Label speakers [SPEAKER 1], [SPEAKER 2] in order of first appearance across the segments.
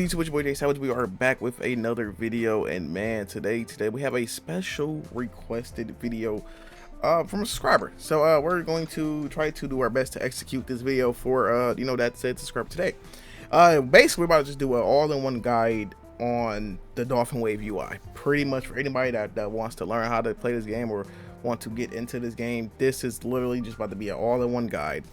[SPEAKER 1] YouTube, with your boy Jay Savage. We are back with another video, and man, today we have a special requested video from a subscriber. So we're going to try to do our best to execute this video for that said subscriber today. Basically, we're about to just do an all-in-one guide on the Dolphin Wave UI, pretty much for anybody that wants to learn how to play this game or want to get into this game. This is literally just about to be an all-in-one guide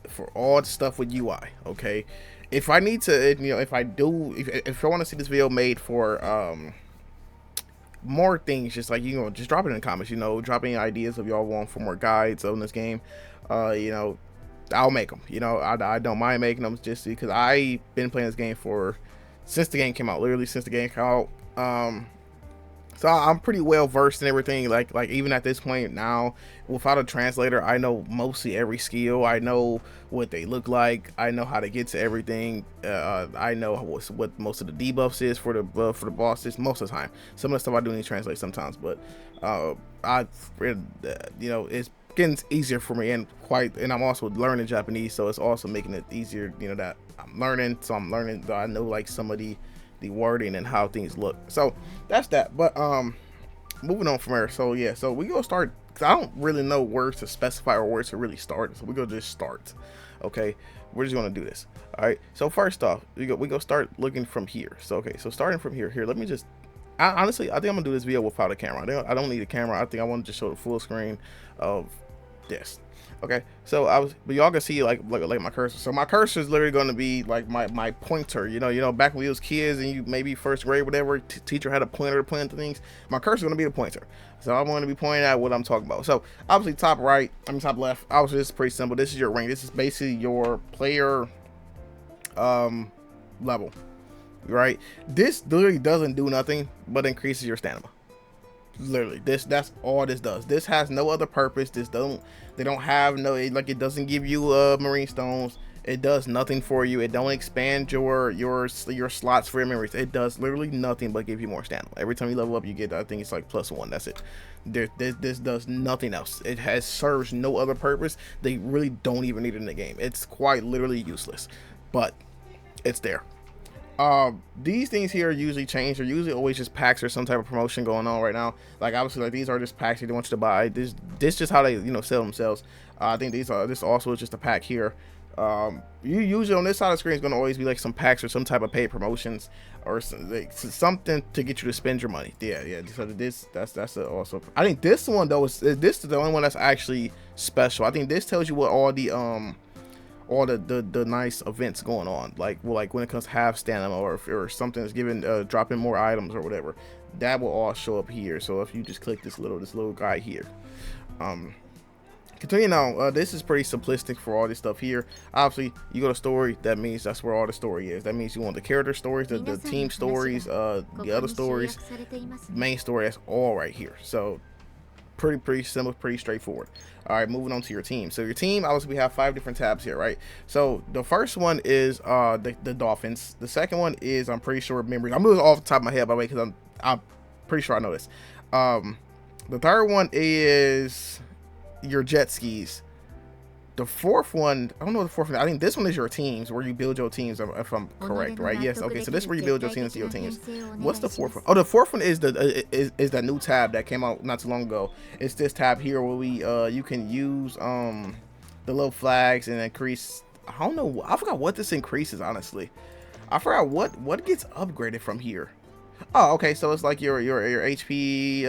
[SPEAKER 1] for all the stuff with UI. Okay, if I need to, if I want to see this video made for more things, just like just drop it in the comments. Drop any ideas if y'all want for more guides on this game. I'll make them. I don't mind making them, just because I've been playing this game since the game came out, literally since the game came out. So I'm pretty well versed in everything. Like even at this point now, without a translator, I know mostly every skill. I know what they look like. I know how to get to everything. I know what most of the debuffs is for the bosses most of the time. Some of the stuff I do need to translate sometimes, but it's getting easier for me, and I'm also learning Japanese, so it's also making it easier. That I'm learning, so I'm learning. I know like some of the wording and how things look. So that's that. But moving on from there. So yeah, so we gonna start, because I don't really know where to specify or where to really start. So we gonna just start. Okay, we're just gonna do this. All right, so first off, we go start looking from here. So okay, so starting from here, let me just honestly, I think I'm gonna do this video without a camera. I don't need a camera. I think I want to just show the full screen of this. Okay, so but y'all can see like my cursor. So my cursor is literally going to be like my pointer. Back when we was kids and you maybe first grade, whatever, teacher had a pointer to point to things. My cursor is going to be the pointer. So I'm going to be pointing at what I'm talking about. So obviously top left. Obviously this is pretty simple. This is your rank. This is basically your player level, right? This literally doesn't do nothing but increases your stamina. Literally, that's all this does. This has no other purpose. They don't have it doesn't give you marine stones. It does nothing for you. It don't expand your slots for your memories. It does literally nothing but give you more stamina. Every time you level up, you get, I think it's like +1. That's it. This does nothing else. It serves no other purpose. They really don't even need it in the game. It's quite literally useless, but it's there. These things here usually change. They're usually always just packs or some type of promotion going on right now. Like obviously, like these are just packs they want you to buy. This just how they sell themselves. I think this also is just a pack here. You usually on this side of the screen is going to always be like some packs or some type of paid promotions or something to get you to spend your money. Yeah. So that's also. I think this one though is the only one that's actually special. I think this tells you what all the nice events going on, like when it comes to half stamina or something that's given dropping more items or whatever, that will all show up here. So if you just click this little guy here, continuing on, this is pretty simplistic for all this stuff here. Obviously you go to story, that means that's where all the story is. That means you want the character stories, the team stories, the other stories, main story, that's all right here. So pretty simple, pretty straightforward. All right, moving on to your team. So your team, obviously we have 5 different tabs here, right? So the first one is the Dolphins. The second one is, I'm pretty sure, memories. I'm moving off the top of my head, by the way, because I'm pretty sure I know this. The third one is your jet skis. The fourth one, I don't know what the fourth one. I think this one is your teams, where you build your teams, if I'm correct, right? Yes. Okay, so this is where you build your teams and your teams. What's the fourth one? Oh, the fourth one is that new tab that came out not too long ago. It's this tab here where you can use the little flags and increase. I don't know. I forgot what this increases, honestly. I forgot what gets upgraded from here. Oh, okay. So it's like your HP.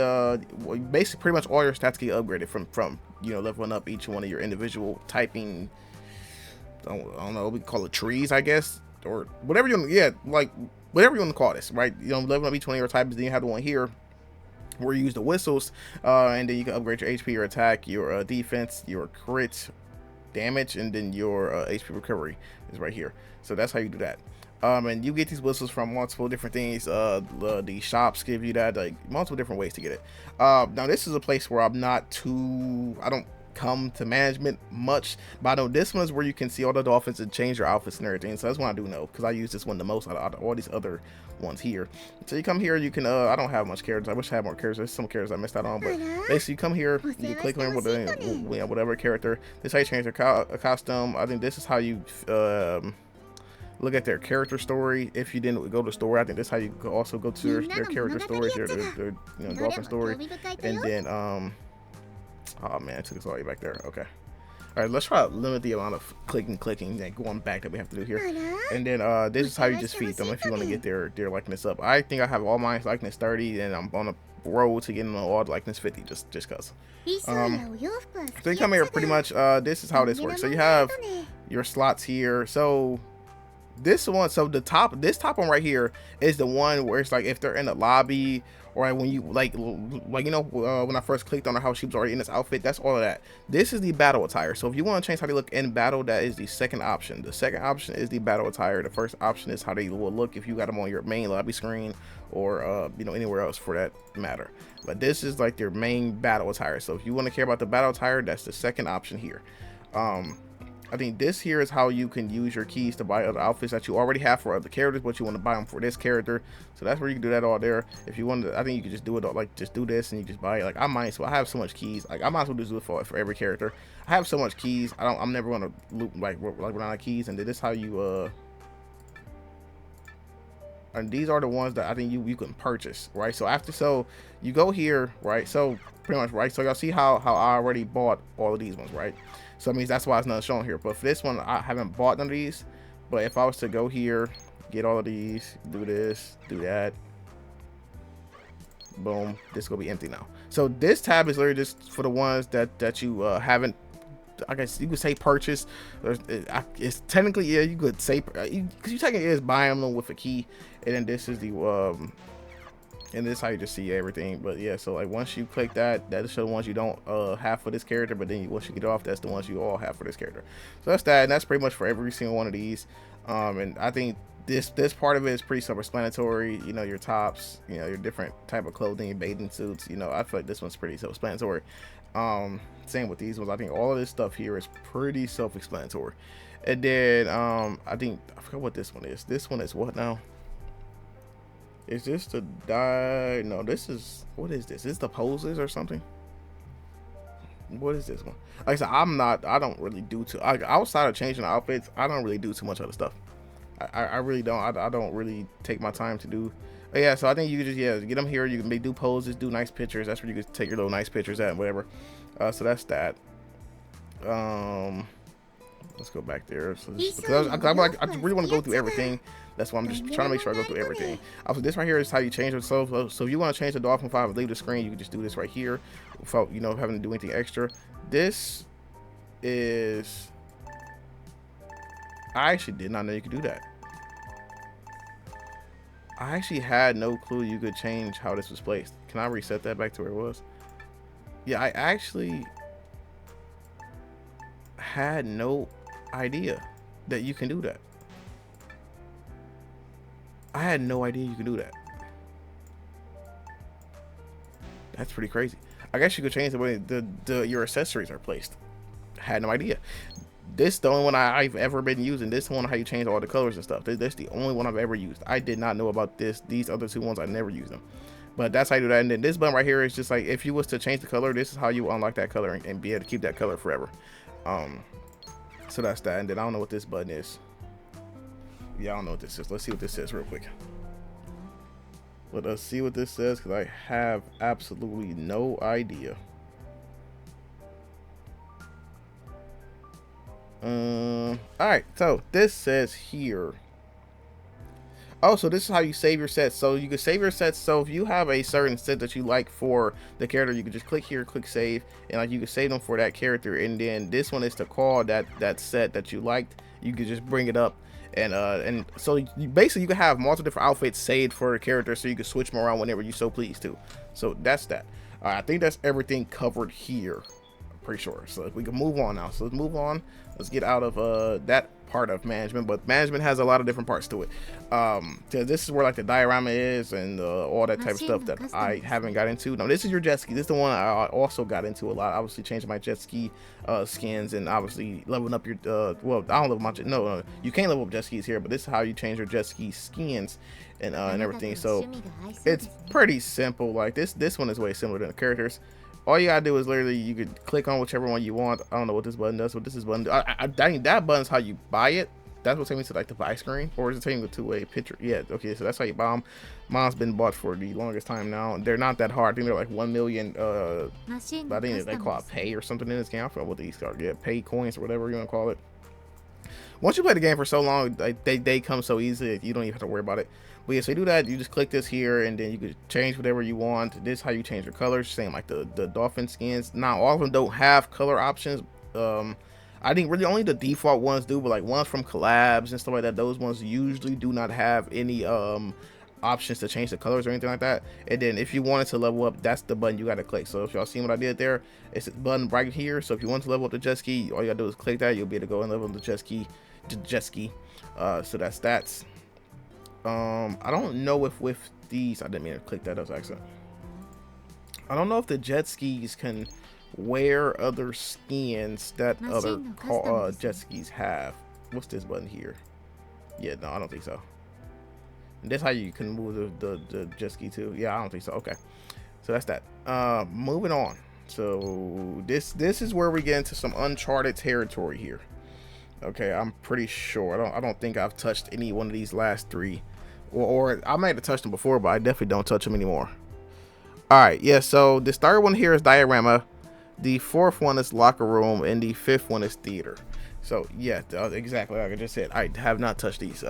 [SPEAKER 1] Basically, pretty much all your stats get upgraded from leveling up each one of your individual typing. I don't know. We call it trees, I guess, or whatever you want. Yeah, like whatever you want to call this, right? Leveling up each one of your types. Then you have the one here where you use the whistles, and then you can upgrade your HP, your attack, your defense, your crit damage, and then your HP recovery is right here. So that's how you do that. And you get these whistles from multiple different things. The shops give you that, like multiple different ways to get it. Now this is a place where I don't come to management much, but I know this one is where you can see all the dolphins and change your outfits and everything. So that's one I do know, because I use this one the most out of all these other ones here. So you come here, you can I don't have much characters. I wish I had more characters. There's some characters I missed out on, but basically you come here, you click on whatever character. This is how you change your costume. I think this is how you look at their character story. If you didn't go to the story, I think that's how you could also go to their character stories, their dolphin story. And then oh man, it took us all the way back there. Okay. All right, let's try to limit the amount of clicking and going back that we have to do here. And then this is how you just feed them if you want to get their likeness up. I think I have all my likeness 30, and I'm on a road to getting all likeness 50 just cause. So you come here pretty much. This is how this works. So you have your slots here. So this one, so this top one right here is the one where it's like if they're in the lobby, or when you like you know when I first clicked on her, how she was already in this outfit. That's all of that. This is the battle attire. So if you want to change how they look in battle, that is the second option. The second option is the battle attire. The first option is how they will look if you got them on your main lobby screen, or you know, anywhere else for that matter. But this is like their main battle attire. So if you want to care about the battle attire, that's the second option here. I think this here is how you can use your keys to buy other outfits that you already have for other characters, but you want to buy them for this character. So that's where you can do that all there. If you want to, I think you can just do it all, like just do this and you just buy it. Like I might, so I have so much keys. Like I might as well just do it for every character. I have so much keys. I'm never gonna loop like run out of keys. And then this is how you and these are the ones that I think you can purchase, right? So after, so you go here, right? So pretty much, right? So y'all see how I already bought all of these ones, right? So that means that's why it's not shown here. But for this one, I haven't bought none of these. But if I was to go here, get all of these, do this, do that, boom, this is gonna be empty now. So this tab is literally just for the ones that you haven't, I guess you could say, purchase. It's technically, yeah, you could say, because you technically is buying them with a key. And then this is the and this is how you just see everything. But yeah, so like once you click that, that is the ones you don't have for this character, but then once you get off, that's the ones you all have for this character. So that's that, and that's pretty much for every single one of these. And I think this part of it is pretty self-explanatory. You know, your tops, you know, your different type of clothing, your bathing suits. You know, I feel like this one's pretty self-explanatory. Same with these ones. I think all of this stuff here is pretty self-explanatory. And then I think I forgot what this one is. This one is what now? Is this the die? No, this is, what is this? Is the poses or something? What is this one? Like I said, I don't really do too, outside of changing the outfits, I don't really do too much other stuff. I really don't. I don't really take my time to do. But yeah, so I think you can just, yeah, get them here. You can do poses, do nice pictures. That's where you can take your little nice pictures at, whatever. So that's that. Let's go back there. So I really want to go through everything. That's why I'm just trying to make sure I go through everything. Also, this right here is how you change it. So if you want to change the Dolphin 5 and leave the screen, you can just do this right here without, you know, having to do anything extra. This is, I actually did not know you could do that. I actually had no clue you could change how this was placed. Can I reset that back to where it was? Yeah, I actually had no idea that you can do that. I had no idea you could do that. That's pretty crazy. I guess you could change the way your accessories are placed. Had no idea. This the only one I've ever been using. This one, how you change all the colors and stuff. That's the only one I've ever used. I did not know about this. These other two ones, I never used them. But that's how you do that. And then this button right here is just like, if you was to change the color, this is how you unlock that color and be able to keep that color forever. So that's that. And then I don't know what this button is. Yeah, I don't know what this is. Let's see what this says real quick. Let us see what this says, because I have absolutely no idea. Alright, so this says here. Oh, so this is how you save your sets. So you can save your sets. So if you have a certain set that you like for the character, you can just click here, click save, and like you can save them for that character. And then this one is to call that set that you liked. You can just bring it up. And so you basically you can have multiple different outfits saved for a character, so you can switch them around whenever you so please to. So that's that. I think that's everything covered here. I'm pretty sure. So we can move on now. So let's move on. Let's get out of that part of management. But management has a lot of different parts to it. So this is where like the diorama is and all that type of stuff that I haven't got into. Now this is your jet ski. This is the one I also got into a lot. Obviously changing my jet ski skins, and obviously leveling up your well, I don't level my jet, no, you can't level up jet skis here, but this is how you change your jet ski skins and everything. So it's pretty simple. Like this one is way similar than the characters. All you gotta do is literally you could click on whichever one you want. I don't know what this button does. What this is button. I think that button is how you buy it. That's what takes me to like the buy screen, or is it taking me to a picture? Yeah, okay, so that's how you buy them. Mine's been bought for the longest time now. They're not that hard. I think they're like 1 million. I think they call it pay or something in this game. I forgot what these are. Yeah, pay coins or whatever you want to call it. Once you play the game for so long, like they come so easy, you don't even have to worry about it. But yeah, so you do that, you just click this here, and then you can change whatever you want. This is how you change your colors, same like the dolphin skins. Now all of them don't have color options. I think really only the default ones do, but like ones from collabs and stuff like that, those ones usually do not have any options to change the colors or anything like that. And then if you wanted to level up, that's the button you got to click. So if y'all seen what I did there, it's a button right here. So if you want to level up the jet ski, all you gotta do is click that. You'll be able to go and level up the jet ski. So that's stats. I don't know if with these, I didn't mean to click that, that was an accident. I don't know if the jet skis can wear other skins that other jet skis have. What's this button here? Yeah, no, I don't think so. And that's how you can move the jet ski too. Yeah, I don't think so. Okay, so that's that. Moving on. So this is where we get into some uncharted territory here. Okay, I'm pretty sure. I don't think I've touched any one of these last three, or I might have touched them before, but I definitely don't touch them anymore. All right, yeah. So the third one here is diorama, the fourth one is locker room, and the fifth one is theater. So yeah, exactly like I just said, I have not touched these,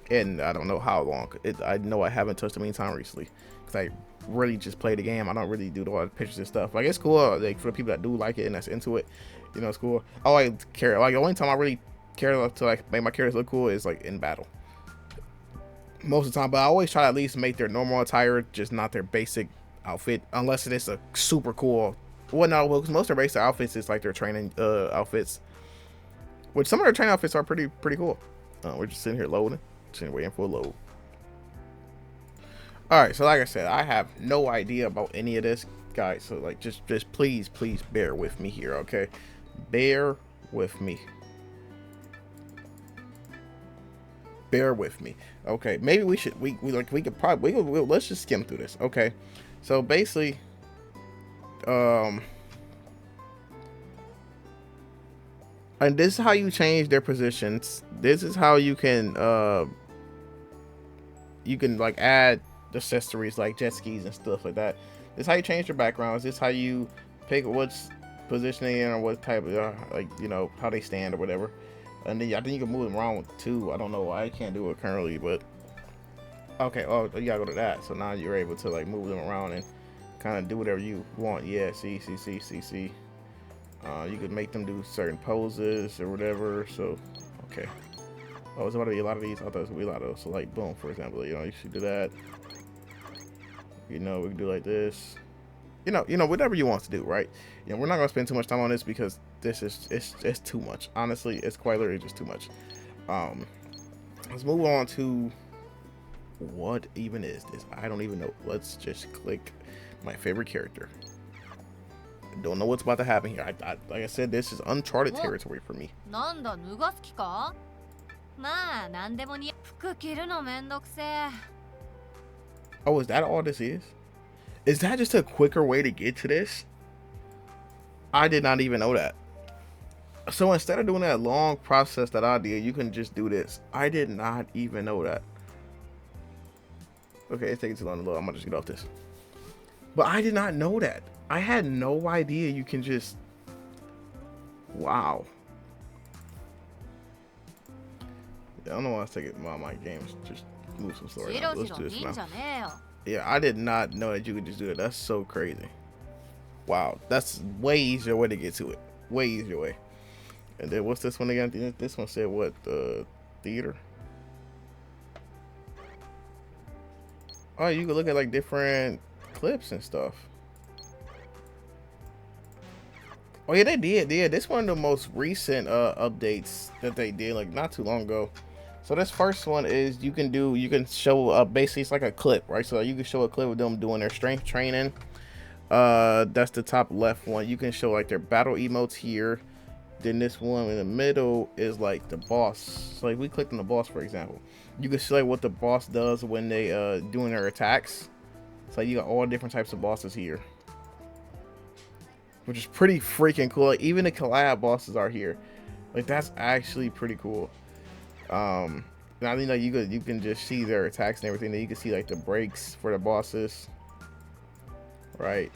[SPEAKER 1] and I don't know how long. I know I haven't touched them any time recently because I really just play the game. I don't really do a lot of pictures and stuff. Like, it's cool, like, for the people that do like it and that's into it, you know, it's cool. All I care, like, the only time I really care to like make my characters look cool is like in battle most of the time. But I always try to at least make their normal attire, just not their basic outfit, unless it is a super cool. Well, no, because most of their basic outfits is like their training outfits, which some of their training outfits are pretty cool. We're just sitting here loading, sitting waiting for a load. All right, so like I said, I have no idea about any of this, guys. So like, just please bear with me here, okay? Bear with me. Bear with me. Okay, maybe we could probably let's just skim through this. Okay, so basically, and this is how you change their positions. This is how you can like add accessories like jet skis and stuff like that. This is how you change your backgrounds. This is how you pick what's positioning in or what type of like, you know, how they stand or whatever. And then I think you can move them around too. I don't know why I can't do it currently, but okay. Oh, you gotta go to that. So now you're able to like move them around and kind of do whatever you want. Yeah, see. You could make them do certain poses or whatever. So okay. Oh, is it about to be a lot of these? I thought it was gonna be a lot of those. So like, boom, for example, you know, you should do that. You know, we can do like this. You know, whatever you want to do, right? You know, we're not gonna spend too much time on this because this is it's too much. Honestly, it's quite literally just too much. Let's move on to what even is this? I don't even know. Let's just click my favorite character. I don't know what's about to happen here. Like I said, this is uncharted territory for me. Oh, is that all this is? Is that just a quicker way to get to this? I did not even know that. So instead of doing that long process that I did, you can just do this. I did not even know that. Okay, it's taking too long to load. I'm gonna just get off this. But I did not know that. I had no idea you can just... Wow. I don't know why I was taking my games. Just move some story. Let's do this now. Yeah, I did not know that you could just do that. That's so crazy. Wow, that's way easier way to get to it. Way easier way. And then what's this one again? This one said what? Theater. Oh, you can look at like different clips and stuff. Oh yeah, they did. Yeah, this one of the most recent updates that they did, like not too long ago. So this first one is you can show basically it's like a clip, right? So you can show a clip of them doing their strength training. That's the top left one. You can show like their battle emotes here. Then this one in the middle is like the boss. So like we clicked on the boss, for example. You can select what the boss does when they doing their attacks. So you got all different types of bosses here, which is pretty freaking cool. Like even the collab bosses are here. Like that's actually pretty cool. Now you can just see their attacks and everything. Then you can see like the breaks for the bosses, right?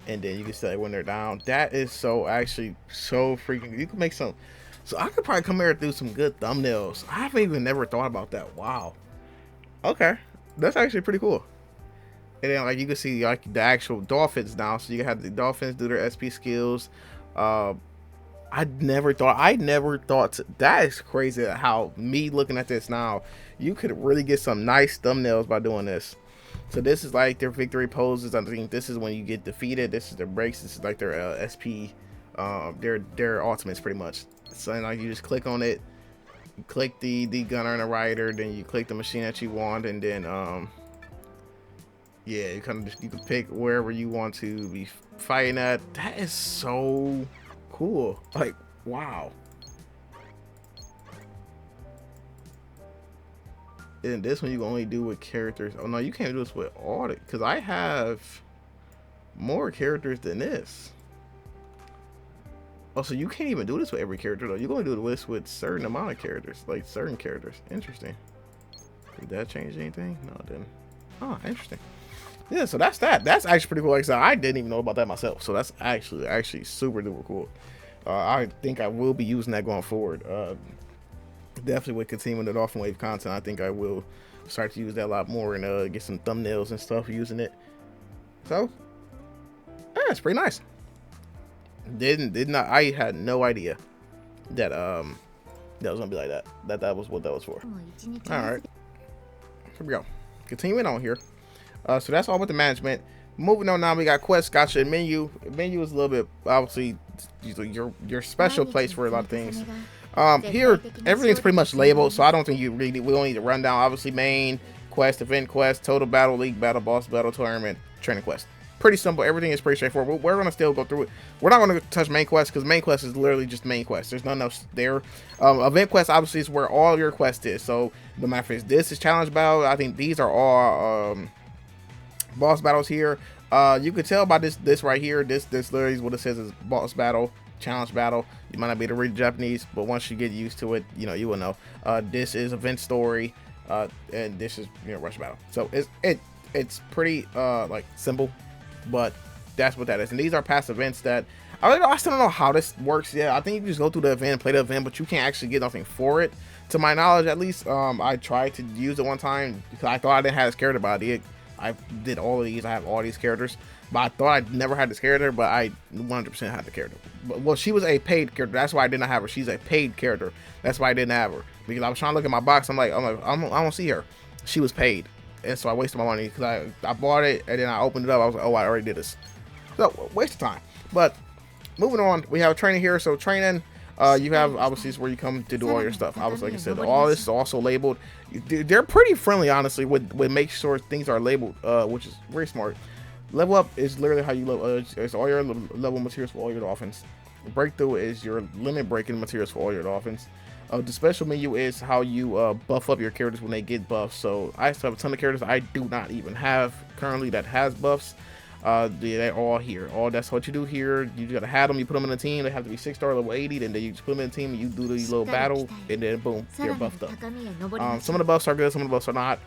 [SPEAKER 1] And then you can see like when they're down. That is so actually so freaking. You can make some. So I could probably come here and do some good thumbnails. I haven't even never thought about that. Wow. Okay, that's actually pretty cool. And then like you can see like the actual dolphins now. So you can have the dolphins do their SP skills. I never thought that is crazy how me looking at this now, you could really get some nice thumbnails by doing this. So this is like their victory poses. I think this is when you get defeated. This is their breaks. This is like their SP, their ultimates pretty much. So like you just click on it, you click the gunner and the rider, then you click the machine that you want, and then yeah, you kind of just you can pick wherever you want to be fighting at. That is so cool. Like, wow. And this one you can only do with characters. Oh no, you can't do this with all the, because I have more characters than this. Oh, so you can't even do this with every character though. You're going to do this with certain amount of characters, like certain characters. Interesting. Did that change anything? No, it didn't. Oh, interesting. Yeah, so that's that. That's actually pretty cool. Like I said, I didn't even know about that myself. So that's actually super duper cool. I think I will be using that going forward. Definitely with continuing the Dolphin Wave content, I think I will start to use that a lot more and get some thumbnails and stuff using it. So yeah, it's pretty nice. I had no idea that that was gonna be like that. That was what that was for. All right, here we go. Continuing on here. So that's all with the management. Moving on now, we got quest, gotcha, and menu. Menu is a little bit obviously your special place for a lot of things. Here everything's pretty much labeled, so I don't think we don't need to run down. Obviously, main quest, event quest, total battle, league battle, boss battle, tournament, training quest. Pretty simple. Everything is pretty straightforward. We're gonna still go through it. We're not gonna touch main quest because main quest is literally just main quest. There's nothing else there. Event quest obviously is where all your quest is. So no matter if this is challenge battle, I think these are all boss battles here. You could tell by this right here. This literally is what it says is boss battle, challenge battle. You might not be able to read Japanese, but once you get used to it, you will know. This is event story, and this is rush battle. So it's pretty like simple, but that's what that is. And these are past events that I still don't know how this works. Yeah, I think you can just go through the event and play the event, but you can't actually get nothing for it. To my knowledge, at least, I tried to use it one time because I thought I didn't have this character, but I did all of these. I have all these characters, but I thought I never had this character, but I 100% had the character. But, well, she was a paid character. That's why I did not have her. She's a paid character. That's why I didn't have her, because I was trying to look at my box. I don't see her. She was paid, and so I wasted my money because I bought it and then I opened it up. I was like, oh, I already did this. So waste of time. But moving on, we have training here. So training. You have obviously is where you come to do all your stuff. Obviously, like I said, all this is also labeled. They're pretty friendly, honestly, with make sure things are labeled, which is very smart. Level up is literally how you level. It's all your level materials for all your dolphins. Breakthrough is your limit breaking materials for all your dolphins. The special menu is how you buff up your characters when they get buffs. So I still have a ton of characters I do not even have currently that has buffs. They're all here. That's what you do here. You gotta have them. You put them in a team. They have to be 6-star level 80. Then you just put them in a team. And you do the little battle, and then boom, you're buffed up. Some of the buffs are good. Some of the buffs are not.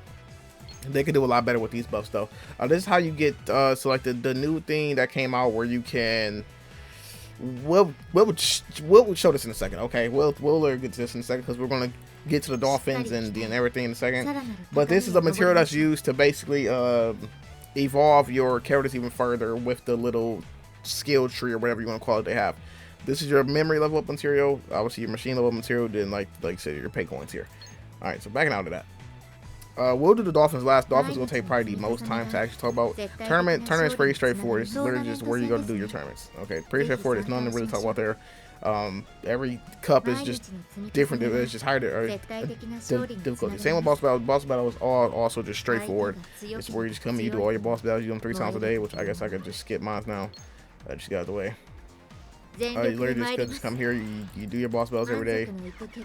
[SPEAKER 1] They could do a lot better with these buffs though. This is how you get so like the new thing that came out where you can. We'll show this in a second. Okay, we'll get to this in a second because we're gonna get to the dolphins and everything in a second. But this is a material that's used to basically evolve your characters even further with the little skill tree or whatever you want to call it they have. This is your memory level up material, obviously your machine level material, then like I said, your pay coins here. All right, so backing out of that, we'll do the dolphins last. Dolphins will take probably the most time to actually talk about. Tournament is pretty straightforward. It's literally just where you go to do your tournaments. Okay, pretty straightforward. There's nothing to really talk about there. Every cup is just different. It's just higher difficulty. Same with boss battle. Boss battle is also just straightforward. It's where you just come and you do all your boss battles. You do them 3 times a day, which I guess I could just skip mine now. I just got out of the way. You literally just come here. You do your boss battles every day,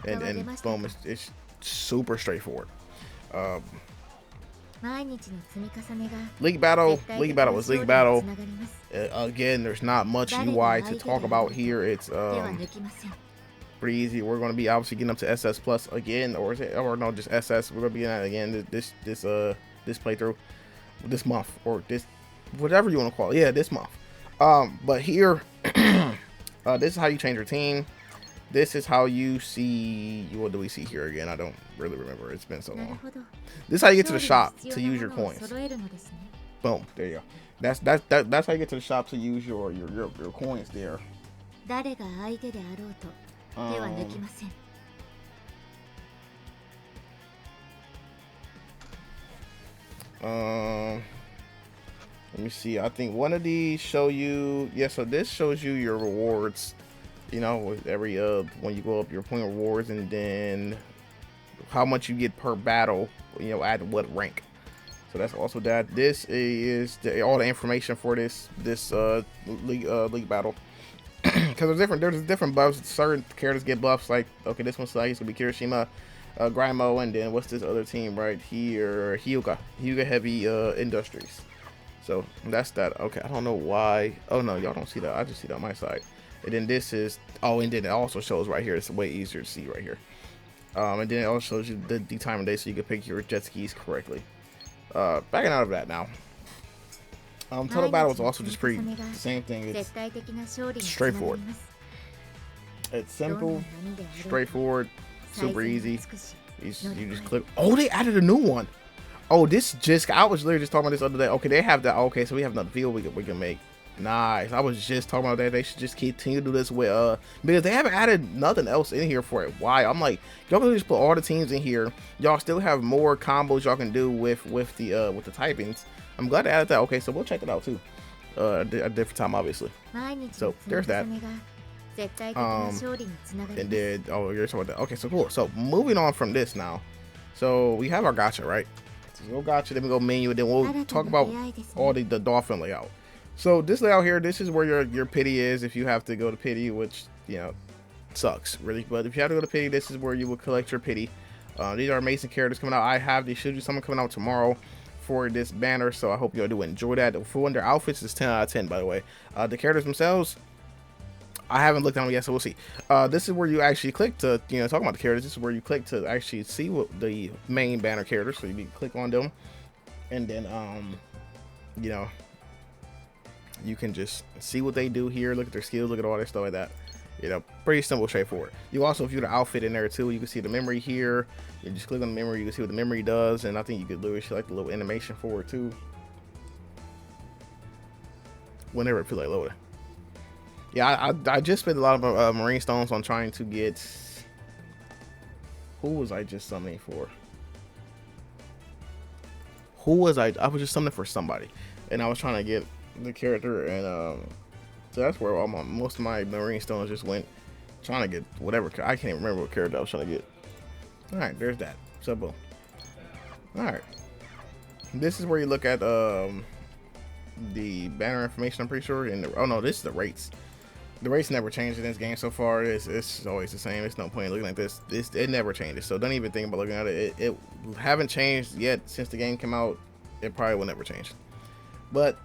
[SPEAKER 1] and boom, it's super straightforward. League battle was league battle. Again, there's not much UI to talk about here. It's pretty easy. We're going to be obviously getting up to SS plus again, or is it, or no, just SS. We're going to be getting that again this playthrough, this month, or this, whatever you want to call it. Yeah, this month. But here, this is how you change your team. This is how you see, what do we see here again? I don't really remember. It's been so long. This is how you get to the shop to use your coins. Boom, there you go. That's how you get to the shop to use your coins there. Let me see. I think one of these show you, yeah, so this shows you your rewards, you know, with every when you go up your point rewards, and then how much you get per battle, you know, at what rank. So that's also that. This is all the information for this league battle. Because there's different buffs. Certain characters get buffs, like, okay, this one's like, it's gonna be Kirishima, Grimo, and then what's this other team right here? Hyuga Heavy Industries. So that's that. Okay, I don't know why. Oh no, y'all don't see that. I just see that on my side. And then this is, oh, and then it also shows right here. It's way easier to see right here. And then it also shows you the time of day, so you can pick your jet skis correctly. Backing out of that now. Total battle is also just pretty same thing. It's straightforward. It's simple, straightforward, super easy. You just click. Oh, they added a new one. Oh, this just, I was literally just talking about this other day. Okay, they have that. Okay, so we have another field we can make. Nice. I was just talking about that. They should just continue to do this with because they haven't added nothing else in here for a while. I'm like, y'all can just put all the teams in here. Y'all still have more combos y'all can do with the typings. I'm glad they added that. Okay, so we'll check it out too. A different time, obviously. So there's that. And then, oh, you're talking about that. Okay, so cool. So moving on from this now. So we have our gacha, right? So we'll go gacha, then we go menu, and then we'll talk about all the dolphin layout. So this layout here, this is where your pity is if you have to go to pity, which, you know, sucks really. But if you have to go to pity, this is where you will collect your pity. These are amazing characters coming out. I have the Shuju Summon coming out tomorrow for this banner, so I hope y'all do enjoy that. For their outfits is 10 out of 10, by the way. The characters themselves, I haven't looked at them yet, so we'll see. This is where you actually click to, you know, talking about the characters. This is where you click to actually see what the main banner characters. So you can click on them, and then you know, you can just see what they do here. Look at their skills. Look at all their stuff like that. You know, pretty simple, straightforward. You also view the outfit in there too. You can see the memory here. You just click on the memory. You can see what the memory does, and I think you could literally see like the little animation for it too. Whenever it feels like loading. Yeah, I just spent a lot of marine stones on trying to get. Who was I just summoning for? Who was I? I was just summoning for somebody, and I was trying to get the character, and so that's where all most of my marine stones just went, trying to get whatever. I can't even remember what character I was trying to get. All right, there's that. So boom. All right, this is where you look at the banner information. I'm pretty sure. And oh no, this is the rates. The rates never changed in this game so far. It's always the same. There's no point in looking at this. It never changes. So don't even think about looking at it. It haven't changed yet since the game came out. It probably will never change. But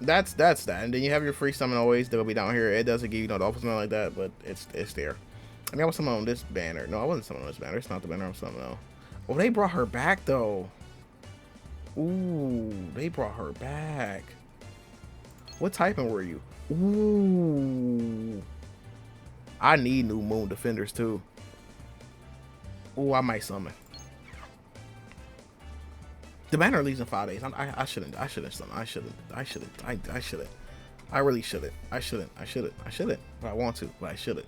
[SPEAKER 1] that's that. And then you have your free summon always. They'll be down here. It doesn't give you no dolphin summon like that, but it's there. I mean, I was summoning on this banner. No, I wasn't summoning on this banner. It's not the banner I'm summoning on. Oh, they brought her back though. Ooh, they brought her back. What typing were you? Ooh, I need new moon defenders too. Ooh, I might summon. The banner leaves in 5 days. I shouldn't summon. I shouldn't. I really shouldn't. I shouldn't. But I want to, but I shouldn't.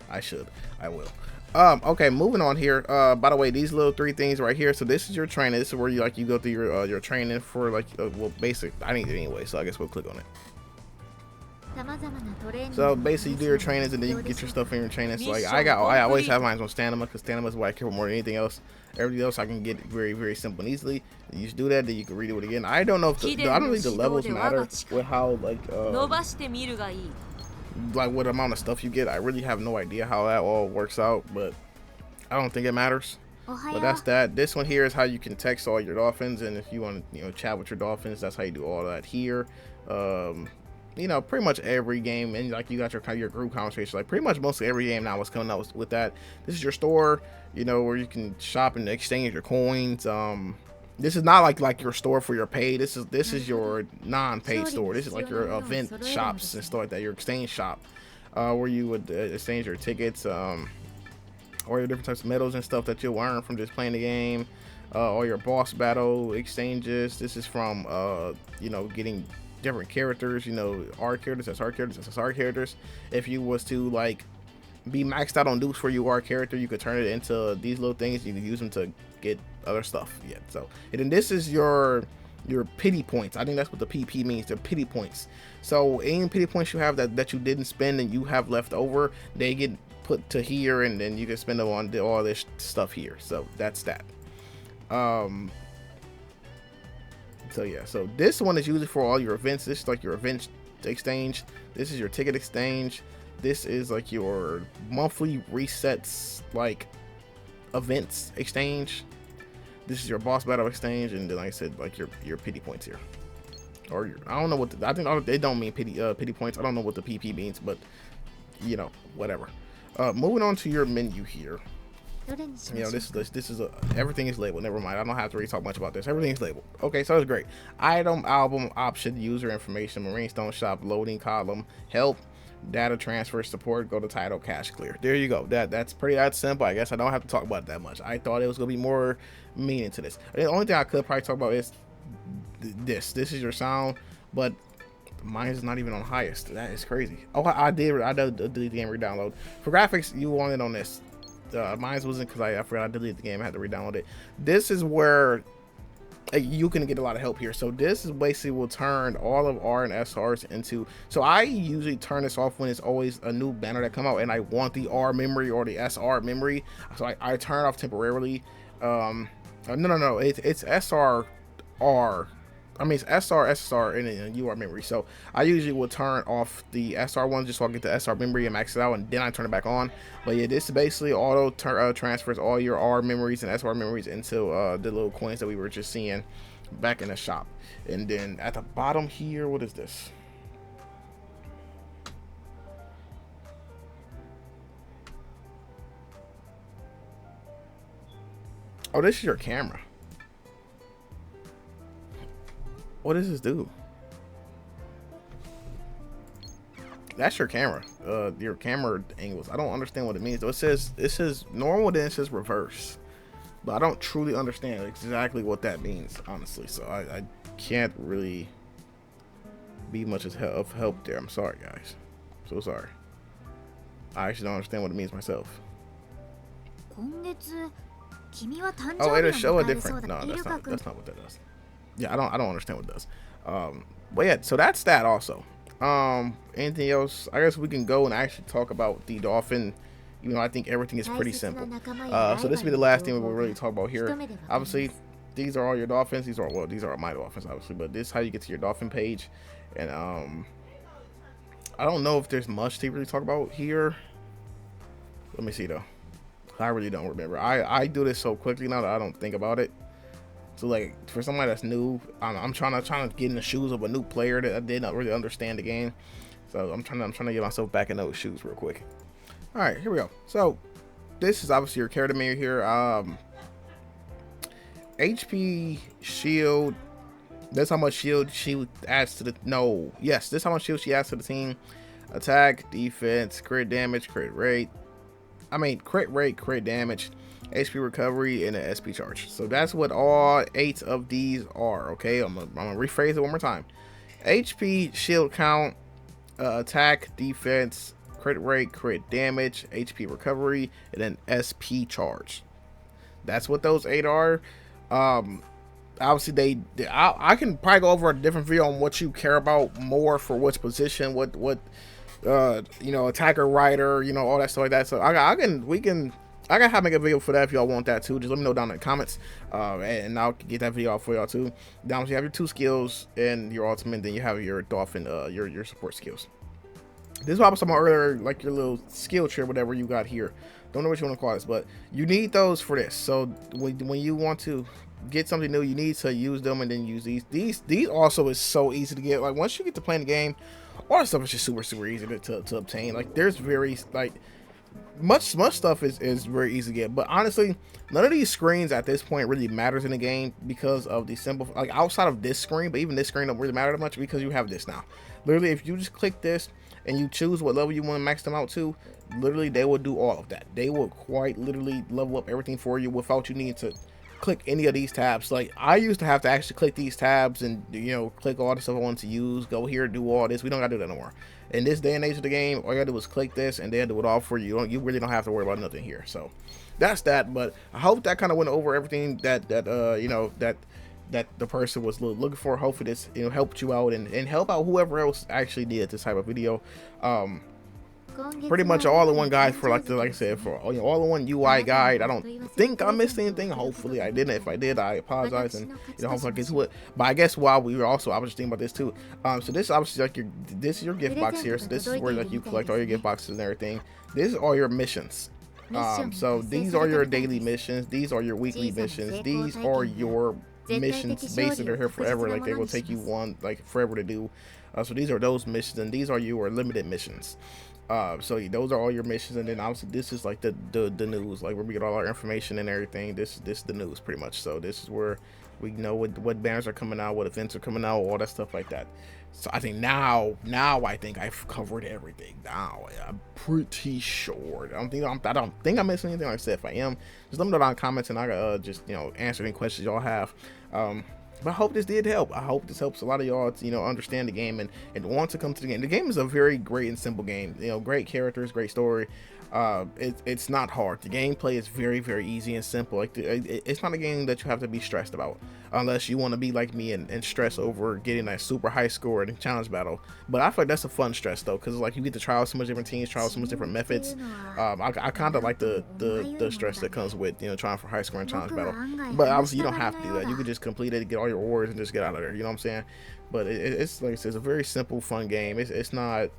[SPEAKER 1] I should. I will. Okay, moving on here. By the way, these little 3 things right here. So this is your training. This is where you go through your training for like well, basic. I need it anyway, so I guess we'll click on it. So basically you do your trainings and then you can get your stuff in your trainings. So like I always have mine on stamina, because stamina is what I care for more than anything else. Everything else I can get very, very simple and easily. And you just do that, then you can redo it again. I don't know if I don't think the levels matter with how like what amount of stuff you get. I really have no idea how that all works out, but I don't think it matters. But that's that. This one here is how you can text all your dolphins, and if you want to chat with your dolphins, that's how you do all that here. you know, pretty much every game, and like you got your kind of your group conversation, like pretty much mostly every game now is coming out with that. This is your store, you know, where you can shop and exchange your coins. This is not like your store for your pay. This is your non-paid store. This is like your event shops and stuff like that. Your exchange shop, where you would exchange your tickets, or your different types of medals and stuff that you'll earn from just playing the game. Or your boss battle exchanges. This is from you know, getting different characters, you know, R characters, SR characters, SSR characters. If you was to like be maxed out on dupes for your R character, you could turn it into these little things. You can use them to get other stuff. Yeah. So, and then this is your pity points. I think that's what the PP means. They're pity points. So any pity points you have that you didn't spend and you have left over, they get put to here, and then you can spend them on all this stuff here. So that's that. So yeah, so this one is usually for all your events. This is like your event exchange. This is your ticket exchange. This is like your monthly resets, like events exchange. This is your boss battle exchange, and then like I said, like your pity points here, or I don't know what I think they don't mean pity points. I don't know what the PP means, but you know, whatever. Moving on to your menu here. You know, this is everything is labeled. Never mind, I don't have to really talk much about this. Everything is labeled. Okay, so it's great. Item, album, option, user information, Marine Stone shop, loading column, help, data transfer, support, go to title, cache clear. There you go. That's pretty simple. I guess I don't have to talk about it that much. I thought it was gonna be more meaning to this. The only thing I could probably talk about is this is your sound, but mine is not even on highest. That is crazy. Oh, I did delete the game, re-download. For graphics, you want it on this. Mine wasn't, because I forgot I deleted the game. I had to re-download it. This is where you can get a lot of help here. So this is basically will turn all of R and SRs into, so I usually turn this off when it's always a new banner that come out and I want the R memory or the SR memory. So I turn it off temporarily. No, it's SR R. I mean, it's SR, SSR, and UR memory. So I usually will turn off the SR one just so I get the SR memory and max it out, and then I turn it back on. But yeah, this basically auto transfers all your R memories and SR memories into the little coins that we were just seeing back in the shop. And then at the bottom here, what is this? Oh, this is your camera. What does this do? That's your camera. Your camera angles. I don't understand what it means though. It says normal, then it says reverse, but I don't truly understand exactly what that means, honestly. So I can't really be much of help there. I'm sorry, guys. So sorry. I actually don't understand what it means myself. Oh, it'll show a different. No, that's not what that does. Yeah, I don't understand what it does. But yeah, so that's that also. Anything else? I guess we can go and actually talk about the Dolphin. You know, I think everything is pretty simple. So this will be the last thing we'll really talk about here. Obviously, these are all your Dolphins. These are my Dolphins, obviously. But this is how you get to your Dolphin page. And I don't know if there's much to really talk about here. Let me see though. I really don't remember. I do this so quickly now that I don't think about it. So like for somebody that's new, I'm trying to get in the shoes of a new player that did not really understand the game. So I'm trying to get myself back in those shoes real quick. All right, here we go. So this is obviously your character menu here. HP, shield. That's how much shield she adds to the. No, yes, this is how much shield she adds to the team. Attack, defense, crit damage, crit rate. Crit rate, crit damage, HP recovery, and an SP charge. So that's what all 8 of these are. Okay, I'm gonna rephrase it one more time. HP, shield count, attack, defense, crit rate, crit damage, HP recovery, and then SP charge. That's what those 8 are. Obviously I can probably go over a different video on what you care about more for which position, what you know, attacker, rider, you know, all that stuff like that. So I can have make a video for that if y'all want that too. Just let me know down in the comments, and I'll get that video out for y'all too. Down, so you have your 2 skills and your ultimate, then you have your Dolphin, your support skills. This is what I was talking about earlier, like your little skill tree, whatever you got here. Don't know what you want to call this, but you need those for this. So when you want to, get something new, you need to use them and then use these also is so easy to get. Like once you get to playing the game, all that stuff is just super easy to obtain. Like there's very like much stuff is very easy to get, but honestly none of these screens at this point really matters in the game because of the simple, like outside of this screen, but even this screen don't really matter that much because you have this now. Literally if you just click this and you choose what level you want to max them out to, literally they will do all of that. They will quite literally level up everything for you without you needing to click any of these tabs. Like I used to have to actually click these tabs and, you know, click all the stuff I wanted to use, go here, do all this. We don't gotta do that no more. In this day and age of the game, all you gotta do is click this and they'll do it all for you. You really don't have to worry about nothing here. So that's that. But I hope that kind of went over everything that you know, that the person was looking for. Hopefully this, you know, helped you out and help out whoever else actually did this type of video. Pretty much all in one guide for like I said, for, you know, all in one UI guide. I don't think I missed anything. Hopefully I didn't. If I did, I apologize, and, you know, hopefully I get to it. But I guess while we were also, I was just thinking about this too. So this obviously like this is your gift box here. So this is where like you collect all your gift boxes and everything. This is all your missions. So these are your daily missions. These are your weekly missions. These are your missions basically. They're here forever. Like they will take you one like forever to do. So these are those missions, and these are your limited missions. So those are all your missions, and then obviously this is like the news, like where we get all our information and everything. This is the news pretty much. So this is where we know what banners are coming out, what events are coming out, all that stuff like that. So I think now I think I've covered everything. Now I'm pretty sure. I don't think I missed anything. Like I said, if I am, just let me know down in the comments, and I can just, you know, answer any questions y'all have. But I hope this did help. I hope this helps a lot of y'all to, you know, understand the game and want to come to the game. The game is a very great and simple game. You know, great characters, great story. It's not hard. The gameplay is very easy and simple. Like it's not a game that you have to be stressed about, unless you want to be like me and stress over getting that super high score in challenge battle. But I feel like that's a fun stress though, because like you get to try out so much different teams, try out so much different methods. I kind of like the stress that comes with, you know, trying for high score in challenge battle. But obviously you don't have to do that. You could just complete it, get all your awards, and just get out of there. You know what I'm saying? But it's like I said, it's a very simple, fun game. It's not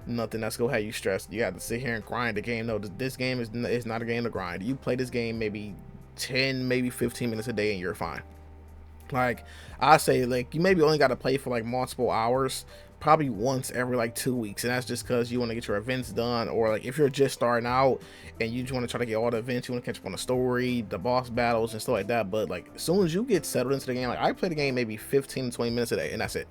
[SPEAKER 1] nothing that's gonna have you stressed. You have to sit here and grind the game. No, this game is not a game to grind. You play this game maybe 10, maybe 15 minutes a day and you're fine. Like I say, like you maybe only got to play for like multiple hours, probably once every like 2 weeks, and that's just because you want to get your events done, or like if you're just starting out and you just want to try to get all the events, you want to catch up on the story, the boss battles and stuff like that. But like as soon as you get settled into the game, like I play the game maybe 15 to 20 minutes a day, and that's it.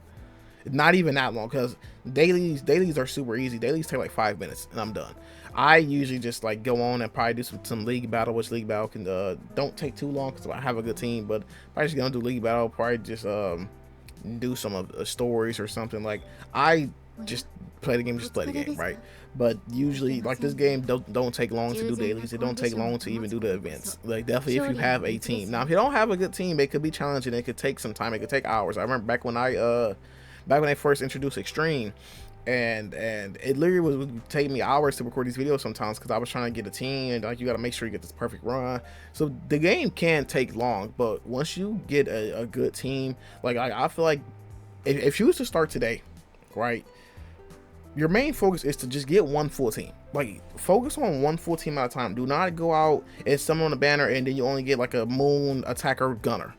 [SPEAKER 1] Not even that long, because dailies are super easy. Dailies take like 5 minutes and I'm done. I usually just like go on and probably do some league battle, which league battle can don't take too long because I have a good team. But probably just gonna do league battle, probably just do some of the stories or something. Like I just play the game, right? But usually like this game don't take long to do dailies. It don't take long to even do the events. Like definitely if you have a team. Now if you don't have a good team, it could be challenging. It could take some time. It could take hours. I remember back when they first introduced Extreme, and it literally would take me hours to record these videos sometimes, because I was trying to get a team, and like you got to make sure you get this perfect run. So the game can take long, but once you get a good team, like I feel like if you was to start today, right, your main focus is to just get one full team. Like focus on one full team at a time. Do not go out and summon on the banner and then you only get like a moon attacker gunner,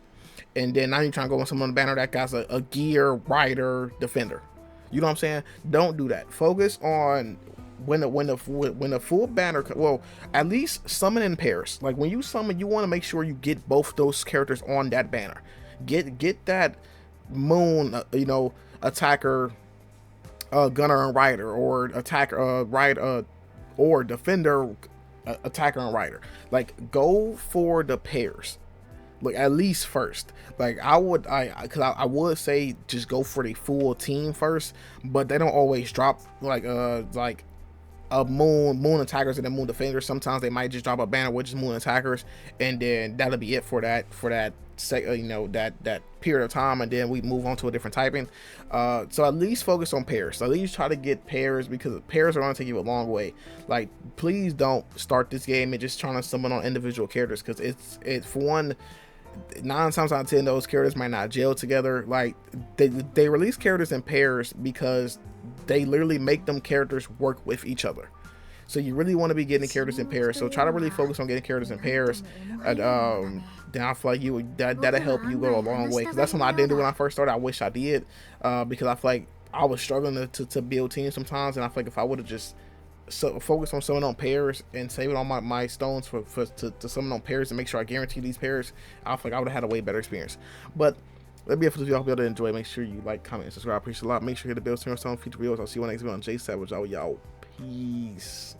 [SPEAKER 1] and then now you're trying to go on someone on the banner that guy's a gear rider defender. You know what I'm saying? Don't do that. Focus on when the full banner, well, at least summon in pairs. Like when you summon, you want to make sure you get both those characters on that banner. Get that moon, you know, attacker, gunner and rider, or attacker, rider, or defender, attacker and rider. Like go for the pairs. Like at least first. Like I would say just go for the full team first, but they don't always drop like a moon attackers and then moon defenders. Sometimes they might just drop a banner with just moon attackers, and then that'll be it for that you know, that period of time, and then we move on to a different typing. So at least focus on pairs. So at least try to get pairs, because pairs are going to take you a long way. Like please don't start this game and just trying to summon on individual characters, because it's for one, 9 times out of 10 those characters might not gel together. Like they release characters in pairs because they literally make them characters work with each other. So you really want to be getting characters in pairs. So try to really focus on getting characters in pairs. And then I feel like that'll help you go a long way. Because that's something I didn't do when I first started. I wish I did, because I feel like I was struggling to build teams sometimes, and I feel like if I would have just focus on summoning on pairs and saving all my stones to summon on pairs and make sure I guarantee these pairs, I feel like I would have had a way better experience. But that'd be it for this video. I hope you all did enjoy. Make sure you like, comment, and subscribe. I appreciate it a lot. Make sure you hit the bell to turn on future videos. I'll see you on the next video on J Savage. Y'all, peace.